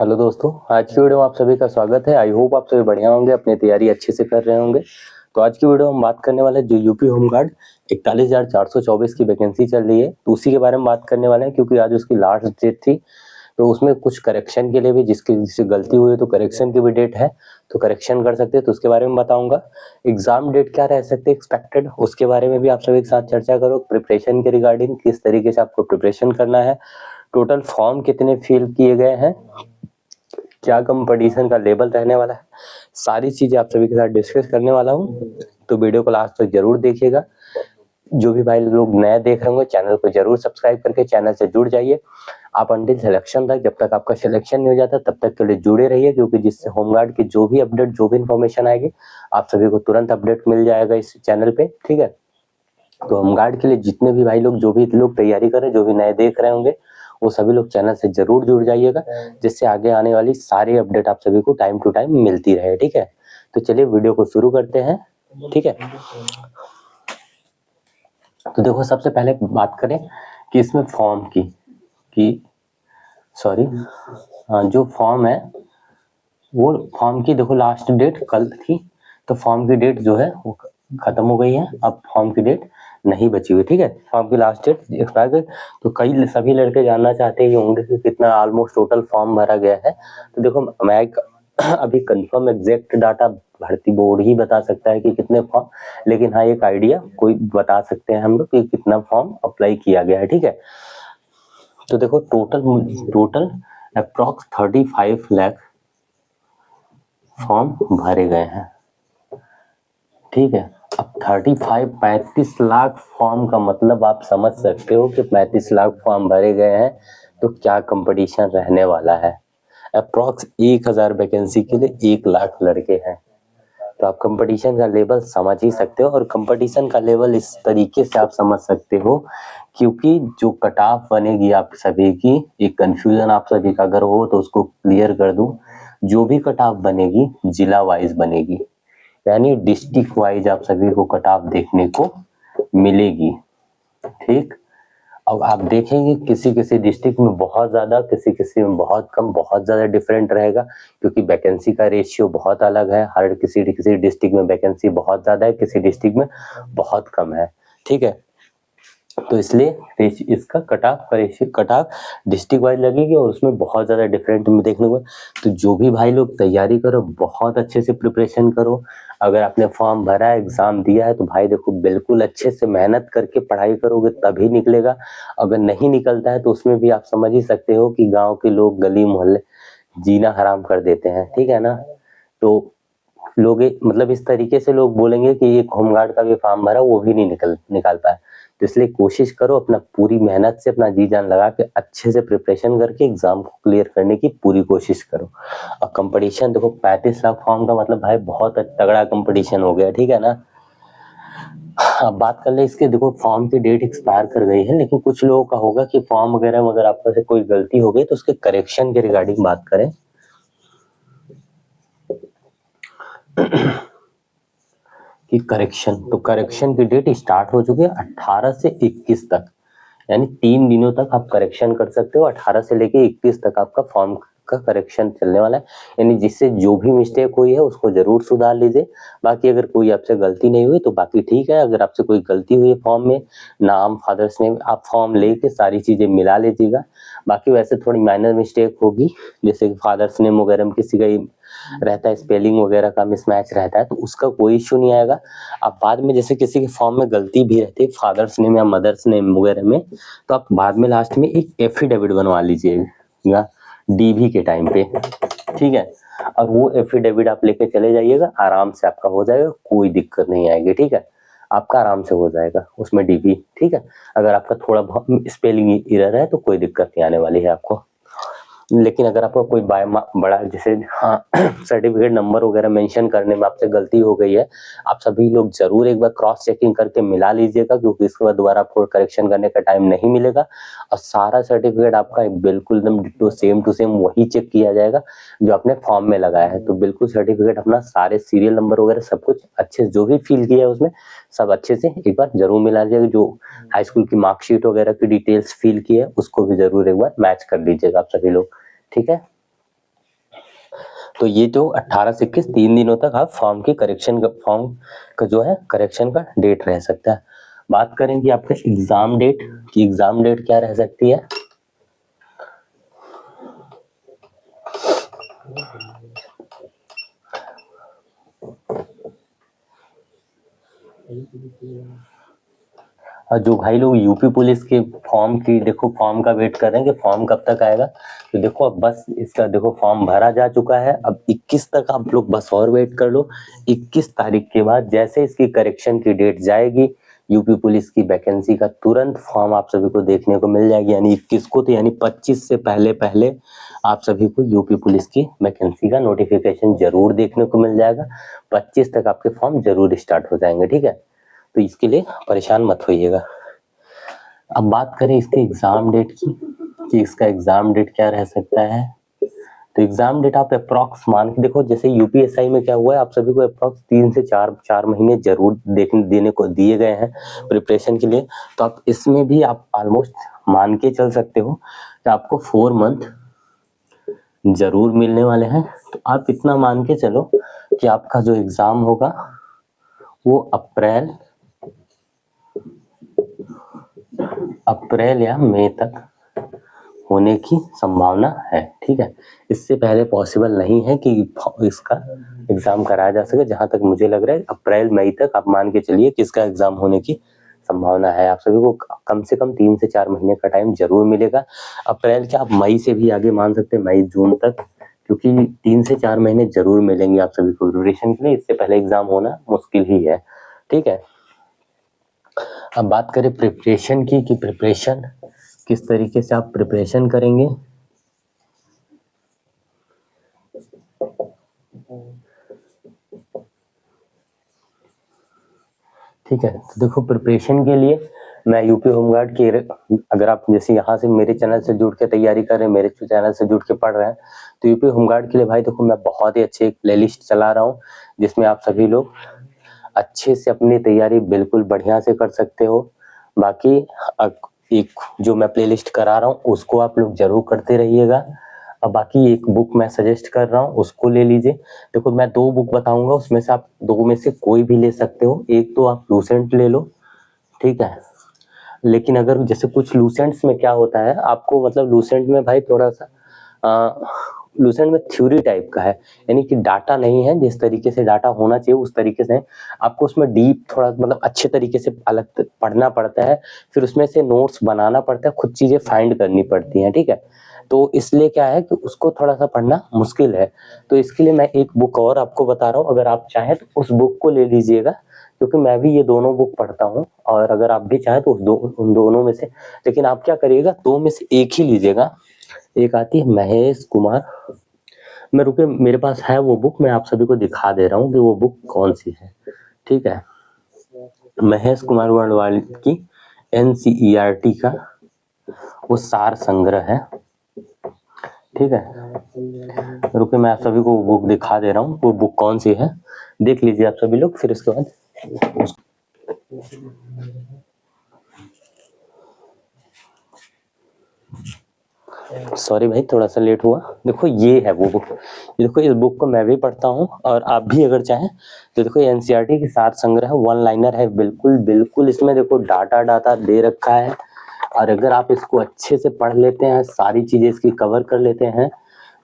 Hello दोस्तों, आज की वीडियो में आप सभी का स्वागत है। आई होप आप सभी बढ़िया होंगे, अपनी तैयारी अच्छे से कर रहे होंगे। तो आज की वीडियो हम बात करने वाले हैं जो यूपी होमगार्ड 41,424 की वैकेंसी चल रही है, तो उसी के बारे में बात करने वाले हैं क्योंकि आज उसकी लास्ट डेट थी। तो उसमें कुछ करेक्शन के लिए भी जिससे गलती हुई है तो करेक्शन की भी डेट है, तो करेक्शन कर सकते हैं, तो उसके बारे में बताऊंगा। एग्जाम डेट क्या रह सकते हैं एक्सपेक्टेड, उसके बारे में भी आप सभी के साथ चर्चा करो। प्रिपरेशन के रिगार्डिंग किस तरीके से आपको प्रिपरेशन करना है, टोटल फॉर्म कितने फिल किए गए हैं, क्या कंपटीशन का लेवल रहने वाला है, सारी चीजें आप सभी के साथ डिस्कस करने वाला हूँ। तो वीडियो को लास्ट तक जरूर देखिएगा। जो भी भाई लोग नए देख रहे होंगे चैनल को जरूर सब्सक्राइब करके चैनल से जुड़ जाइए। आप अंटिल सिलेक्शन तक, जब तक आपका सिलेक्शन नहीं हो जाता तब तक के लिए जुड़े रहिए, क्योंकि जिससे होमगार्ड की जो भी अपडेट, जो भी इन्फॉर्मेशन आएगी आप सभी को तुरंत अपडेट मिल जाएगा इस चैनल पे। ठीक है, तो होमगार्ड के लिए जितने भी भाई लोग, जो भी लोग तैयारी कर रहे हैं, जो भी नए देख रहे होंगे, वो सभी लोग चैनल से जरूर जुड़ जाइएगा, जिससे आगे आने वाली सारी अपडेट आप सभी को टाइम टू टाइम मिलती रहे। ठीक है, तो चलिए वीडियो को शुरू करते हैं। ठीक है, तो देखो सबसे पहले बात करें कि इसमें फॉर्म की सॉरी हाँ, जो फॉर्म है वो फॉर्म की देखो लास्ट डेट कल थी, तो फॉर्म की डेट जो है वो खत्म हो गई है। अब फॉर्म की डेट नहीं बची हुई। ठीक है, फॉर्म की लास्ट डेट एक्सपायर गई। तो कई सभी लड़के जानना चाहते हैं होंगे कि कितना ऑलमोस्ट टोटल फॉर्म भरा गया है। तो देखो मैं अभी कंफर्म एग्जैक्ट डाटा भर्ती बोर्ड ही बता सकता है कि कितने फॉर्म, लेकिन हाँ एक आइडिया कोई बता सकते हैं हम लोग कि कितना फॉर्म अप्लाई किया गया है। ठीक है, तो देखो टोटल अप्रॉक्स 35 लाख फॉर्म भरे गए हैं। ठीक है, अब 35 लाख फॉर्म का मतलब आप समझ सकते हो कि 35 लाख फॉर्म भरे गए हैं तो क्या कंपटीशन रहने वाला है। अप्रॉक्स 1000 वैकेंसी के लिए 1 लाख लड़के हैं, तो आप कंपटीशन का लेवल समझ ही सकते हो। और कंपटीशन का लेवल इस तरीके से आप समझ सकते हो क्योंकि जो कट ऑफ बनेगी आप सभी की, एक कंफ्यूजन आप सभी का अगर हो तो उसको क्लियर कर दूं। जो भी कट ऑफ बनेगी जिला वाइज बनेगी, यानी डिस्ट्रिक्ट वाइज आप सभी को कट ऑफ देखने को मिलेगी। ठीक, अब आप देखेंगे किसी किसी डिस्ट्रिक्ट में बहुत ज्यादा, किसी किसी में बहुत कम, बहुत ज्यादा डिफरेंट रहेगा क्योंकि वैकेंसी का रेशियो बहुत अलग है। हर किसी डिस्ट्रिक्ट में वैकेंसी बहुत ज्यादा है, किसी डिस्ट्रिक्ट में बहुत कम है। ठीक है, तो इसलिए इसका कट ऑफ डिस्ट्रिक्ट वाइज लगेगी और उसमें बहुत ज्यादा डिफरेंट देखने को। तो जो भी भाई लोग तैयारी करो, बहुत अच्छे से प्रिपरेशन करो। अगर आपने फॉर्म भरा है, एग्जाम दिया है, तो भाई देखो बिल्कुल अच्छे से मेहनत करके पढ़ाई करोगे तभी निकलेगा। अगर नहीं निकलता है तो उसमें भी आप समझ ही सकते हो कि गाँव के लोग गली मोहल्ले जीना हराम कर देते हैं। ठीक है ना, तो लोग मतलब इस तरीके से लोग बोलेंगे कि एक होमगार्ड का भी फॉर्म भरा वो भी नहीं निकाल पाया। तो इसलिए कोशिश करो, अपना पूरी मेहनत से अपना जी जान लगा के अच्छे से प्रिपरेशन करके एग्जाम को क्लियर करने की पूरी कोशिश करो। और कंपटीशन देखो 35 लाख फॉर्म का मतलब भाई बहुत तगड़ा कंपटीशन हो गया। ठीक है ना, अब बात कर ले इसके, देखो फॉर्म की डेट एक्सपायर कर गई है, लेकिन कुछ लोगों का होगा कि फॉर्म वगैरह में अगर आपका से कोई गलती हो गई तो उसके करेक्शन के रिगार्डिंग बात करें कि करेक्शन, तो करेक्शन की डेट स्टार्ट हो चुकी है 18 से 21 तक, यानी 3 दिनों तक आप करेक्शन कर सकते हो। 18 से लेके 21 तक आपका फॉर्म का करेक्शन चलने वाला है, यानी जिससे जो भी मिस्टेक हुई है उसको जरूर सुधार लीजिए। बाकी अगर कोई आपसे गलती नहीं हुई तो बाकी ठीक है। अगर आपसे कोई गलती हुई है फॉर्म में, नाम, फादर्स नेम, आप फॉर्म लेके सारी चीजें मिला लीजिएगा। बाकी वैसे थोड़ी माइनर मिस्टेक होगी, जैसे कि फादर्स नेम वगैरह में किसी का रहता है, स्पेलिंग वगैरह का मिसमैच रहता है, तो उसका कोई इश्यू नहीं आएगा। आप बाद में जैसे किसी के फॉर्म में गलती भी रहती है फादर्स नेम या मदर्स नेम वगैरह में, तो आप बाद में लास्ट में एक एफिडेविट बनवा लीजिएगा डीवी के टाइम पे। ठीक है, और वो एफिडेविट आप लेके चले जाइएगा, आराम से आपका हो जाएगा, कोई दिक्कत नहीं आएगी। ठीक है, आपका आराम से हो जाएगा उसमें डीवी। ठीक है, अगर आपका थोड़ा बहुत स्पेलिंग एरर है तो कोई दिक्कत नहीं आने वाली है आपको। लेकिन अगर आपका कोई बड़ा जैसे हाँ सर्टिफिकेट नंबर वगैरह मेंशन करने में आपसे गलती हो गई है, आप सभी लोग जरूर एक बार क्रॉस चेकिंग करके मिला लीजिएगा, क्योंकि इसके बाद दोबारा आपको करेक्शन करने का टाइम नहीं मिलेगा। और सारा सर्टिफिकेट आपका बिल्कुल एकदम डिट्टो सेम टू सेम वही चेक किया जाएगा जो आपने फॉर्म में लगाया है। तो बिल्कुल सर्टिफिकेट अपना सारे सीरियल नंबर वगैरह सब कुछ अच्छे से जो भी फिल किया है उसमें सब अच्छे से एक बार जरूर मिला लीजिएगा। जो हाई स्कूल की मार्कशीट वगैरह की डिटेल्स फिल की है उसको भी जरूर एक बार मैच कर लीजिएगा आप सभी लोग। ठीक है, तो ये जो 18 से 21 3 दिनों तक आप फॉर्म का जो है करेक्शन का डेट रह सकता है। बात करेंगे आपका एग्जाम डेट कि एग्जाम डेट क्या रह सकती है। और जो भाई लोग यूपी पुलिस के फॉर्म का वेट कर रहे हैं कि फॉर्म कब तक आएगा, तो देखो अब बस इसका देखो फॉर्म भरा जा चुका है। अब 21 तक आप लोग बस और वेट कर लो। 21 तारीख के बाद जैसे इसकी करेक्शन की डेट जाएगी यूपी पुलिस की वैकेंसी का, तुरंत फॉर्म आप सभी को देखने को मिल जाएगी। यानी 21 को, तो यानी 25 से पहले पहले आप सभी को यूपी पुलिस की वैकेंसी का नोटिफिकेशन जरूर देखने को मिल जाएगा। 25 तक आपके फॉर्म जरूर स्टार्ट हो जाएंगे, ठीक है। तो इसके लिए परेशान मत होइएगा। अब बात करें इसके एग्जाम डेट की कि इसका एग्जाम डेट क्या रह सकता है। तो एग्जाम डेट आप अप्रॉक्स मान के देखो, जैसे यूपीएसआई में क्या हुआ है, आप सभी को अप्रॉक्स 3 से 4 महीने जरूर देने को दिए गए हैं प्रिपरेशन के लिए। तो आप इसमें भी आप ऑलमोस्ट मान के चल सकते हो कि आपको 4 मंथ जरूर मिलने वाले हैं। तो आप इतना मान के चलो कि आपका जो एग्जाम होगा वो अप्रैल या मई तक होने की संभावना है, ठीक है। इससे पहले पॉसिबल नहीं है कि इसका एग्जाम कराया जा सके। जहां तक मुझे लग रहा है अप्रैल मई तक आप मान के चलिए कि इसका एग्जाम होने की संभावना है। आप सभी को कम से कम 3 से 4 महीने का टाइम जरूर मिलेगा। अप्रैल के आप मई से भी आगे मान सकते हैं, मई जून तक, क्योंकि 3 से 4 महीने जरूर मिलेंगे आप सभी को ड्यूरेशन के लिए। इससे पहले एग्जाम होना मुश्किल ही है, ठीक है। अब बात करें प्रिपरेशन की कि प्रिपरेशन किस तरीके से आप प्रिपरेशन करेंगे। ठीक है, तो देखो प्रिपरेशन के लिए मैं यूपी होमगार्ड की, अगर आप जैसे यहाँ से मेरे चैनल से जुड़ के तैयारी कर रहे हैं, मेरे चैनल से जुड़ के पढ़ रहे हैं, तो यूपी होमगार्ड के लिए भाई देखो मैं बहुत ही अच्छे एक प्लेलिस्ट चला रहा हूँ जिसमें आप सभी लोग अच्छे से अपनी तैयारी बिल्कुल बढ़िया से कर सकते हो। बाकी एक जो मैं प्लेलिस्ट करा रहा हूँ उसको आप लोग जरूर करते रहिएगा। अब बाकी एक बुक मैं सजेस्ट कर रहा हूँ उसको ले लीजिए। देखो मैं 2 बुक बताऊंगा, उसमें से आप 2 में से कोई भी ले सकते हो। एक तो आप लूसेंट ले लो, ठीक है। लेकिन अगर जैसे कुछ लूसेंट्स में क्या होता है, आपको मतलब लूसेंट में भाई थोड़ा सा लूसेंट में थ्योरी टाइप का है, यानी कि डाटा नहीं है जिस तरीके से डाटा होना चाहिए उस तरीके से। आपको उसमें डीप थोड़ा मतलब अच्छे तरीके से अलग पढ़ना पड़ता है, फिर उसमें से नोट्स बनाना पड़ता है, खुद चीजें फाइंड करनी पड़ती हैं, ठीक है। तो इसलिए क्या है कि उसको थोड़ा सा पढ़ना मुश्किल है। तो इसके लिए मैं एक बुक और आपको बता रहा हूँ, अगर आप चाहें तो उस बुक को ले लीजिएगा, क्योंकि मैं भी ये दोनों बुक पढ़ता हूँ। और अगर आप भी चाहें तो उन दोनों में से, लेकिन आप क्या करिएगा 2 में से एक ही लीजिएगा। एक आती है महेश कुमार, मैं रुके मेरे पास है वो बुक, मैं आप सभी को दिखा दे रहा हूँ कि वो बुक कौन सी है, ठीक है। महेश कुमार वर्णवाल की NCERT का वो सार संग्रह है, ठीक है। रुके मैं आप सभी को वो बुक दिखा दे रहा हूँ, वो बुक कौन सी है देख लीजिए आप सभी लोग, फिर इसके बाद सॉरी भाई थोड़ा सा लेट हुआ। देखो ये है वो बुक, देखो इस बुक को मैं भी पढ़ता हूँ और आप भी अगर चाहें तो देखो NCERT की सार संग्रह 1 लाइनर है, बिल्कुल बिल्कुल इसमें देखो डाटा दे रखा है। और अगर आप इसको अच्छे से पढ़ लेते हैं, सारी चीजें इसकी कवर कर लेते हैं,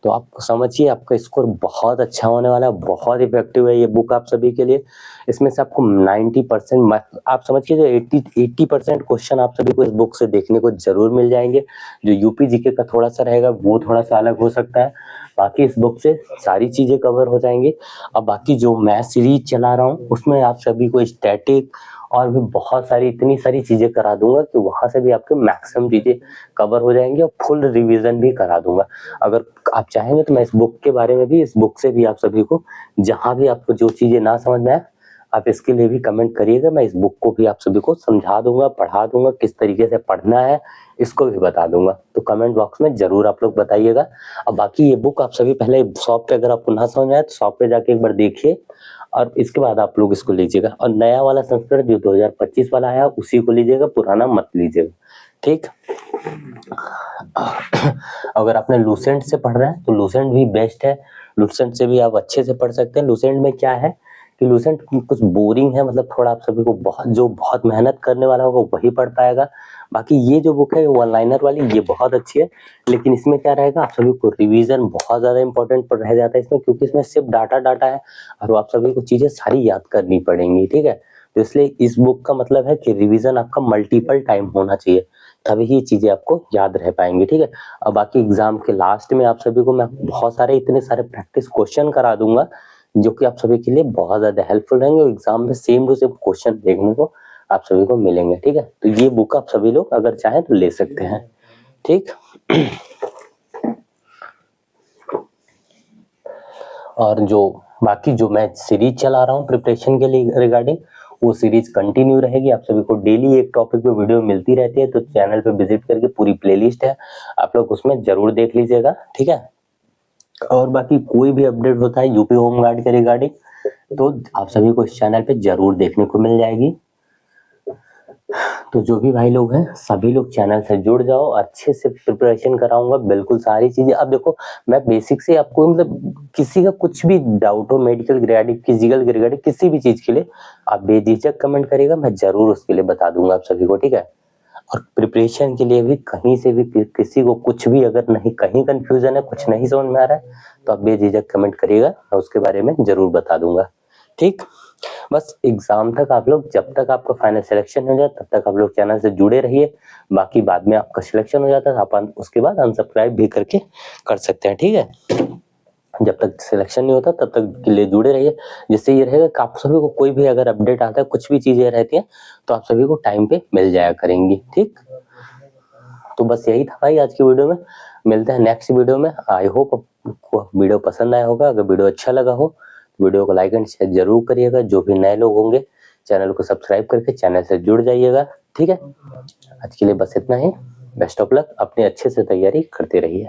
तो आप समझिए आपका स्कोर बहुत अच्छा होने वाला है। बहुत इफेक्टिव है ये बुक आप सभी के लिए। इसमें से आपको 90% आप समझिए 80% क्वेश्चन आप सभी को इस बुक से देखने को जरूर मिल जाएंगे। जो यूपी जीके का थोड़ा सा रहेगा वो थोड़ा सा अलग हो सकता है, बाकी इस बुक से सारी चीजें कवर हो जाएंगी। अब बाकी जो मैं सीरीज चला रहा हूँ उसमें आप सभी को स्टैटिक और भी बहुत सारी इतनी सारी चीजें करा दूंगा कि वहां से भी आपके मैक्सिमम चीजें कवर हो जाएंगी और फुल रिवीजन भी करा दूंगा। अगर आप चाहेंगे तो मैं इस बुक के बारे में भी, इस बुक से भी आप सभी को जहां भी आपको जो चीजें ना समझ में आए आप इसके लिए भी कमेंट करिएगा, मैं इस बुक को भी आप सभी को समझा दूंगा, पढ़ा दूंगा, किस तरीके से पढ़ना है इसको भी बता दूंगा। तो कमेंट बॉक्स में जरूर आप लोग बताइएगा। अब बाकी ये बुक आप सभी पहले शॉप पे अगर आपको ना समझ आए तो शॉप पे जाके एक बार देखिए और इसके बाद आप लोग इसको लीजिएगा। और नया वाला संस्करण जो 2025 वाला आया उसी को लीजिएगा, पुराना मत लीजिएगा, ठीक। अगर आपने लूसेंट से पढ़ रहे हैं तो लूसेंट भी बेस्ट है, लूसेंट से भी आप अच्छे से पढ़ सकते हैं। लूसेंट में क्या है कि लूसेंट कुछ बोरिंग है, मतलब थोड़ा आप सभी को बहुत मेहनत करने वाला होगा वही पढ़ पाएगा। बाकी ये जो बुक है वन लाइनर वाली ये बहुत अच्छी है, लेकिन इसमें क्या रहेगा आप सभी को रिवीजन बहुत ज्यादा इंपॉर्टेंट रह जाता है इसमें, क्योंकि इसमें सिर्फ डाटा है और आप सभी को चीजें सारी याद करनी पड़ेंगी। ठीक है, तो इसलिए इस बुक का मतलब है कि रिवीजन आपका मल्टीपल टाइम होना चाहिए, तभी ये चीजें आपको याद रह पाएंगी। ठीक है, अब बाकी एग्जाम के लास्ट में आप सभी को मैं बहुत सारे इतने सारे प्रैक्टिस क्वेश्चन करा दूंगा जो कि आप सभी के लिए बहुत ज्यादा हेल्पफुल रहेंगे, और एग्जाम में सेम टू सेम क्वेश्चन देखने को आप सभी को मिलेंगे। ठीक है, तो ये बुक आप सभी लोग अगर चाहें तो ले सकते हैं। ठीक। और जो बाकी जो मैं सीरीज चला रहा हूँ प्रिपरेशन के लिए रिगार्डिंग, वो सीरीज कंटिन्यू रहेगी। आप सभी को डेली एक टॉपिक पे वीडियो मिलती रहती है, तो चैनल पे विजिट करके पूरी प्लेलिस्ट है, आप लोग उसमें जरूर देख लीजिएगा। ठीक है, और बाकी कोई भी अपडेट होता है यूपी होमगार्ड के रिगार्डिंग तो आप सभी को इस चैनल पे जरूर देखने को मिल जाएगी। तो जो भी भाई लोग हैं सभी लोग चैनल से जुड़ जाओ, अच्छे से प्रिपरेशन कराऊंगा बिल्कुल सारी चीजें। अब देखो मैं बेसिक से आपको मतलब किसी का कुछ भी डाउट हो मेडिकल रिगार्डिंग, फिजिकल रिगार्डिंग, किसी भी चीज के लिए आप बेझिझक कमेंट करिएगा, मैं जरूर उसके लिए बता दूंगा आप सभी को। ठीक है, और प्रिपरेशन के लिए भी कहीं से भी किसी को कुछ भी अगर नहीं कहीं कंफ्यूजन है, कुछ नहीं समझ में आ रहा है तो आप बेझिझक कमेंट करिएगा, मैं उसके बारे में जरूर बता दूंगा। ठीक, बस एग्जाम तक आप लोग, जब तक आपका फाइनल सिलेक्शन हो जाए तब तक आप लोग चैनल से जुड़े रहिए। बाकी बाद में आपका सिलेक्शन हो जाता है आप उसके बाद अनसब्सक्राइब भी करके कर सकते हैं। ठीक है, जब तक सिलेक्शन नहीं होता तब तक के लिए जुड़े रहिए, जिससे ये रहेगा कि आप सभी को कोई भी अगर अपडेट आता है, कुछ भी चीजें रहती हैं तो आप सभी को टाइम पे मिल जाया करेंगी। ठीक, तो बस यही था भाई आज की वीडियो में, मिलते हैं नेक्स्ट वीडियो में। आई होप आपको वीडियो पसंद आया होगा, अगर वीडियो अच्छा लगा हो तो वीडियो को लाइक एंड शेयर जरूर करिएगा। जो भी नए लोग होंगे चैनल को सब्सक्राइब करके चैनल से जुड़ जाइएगा। ठीक है, आज के लिए बस इतना ही, बेस्ट ऑफ लक, अपनी अच्छे से तैयारी करते रहिए।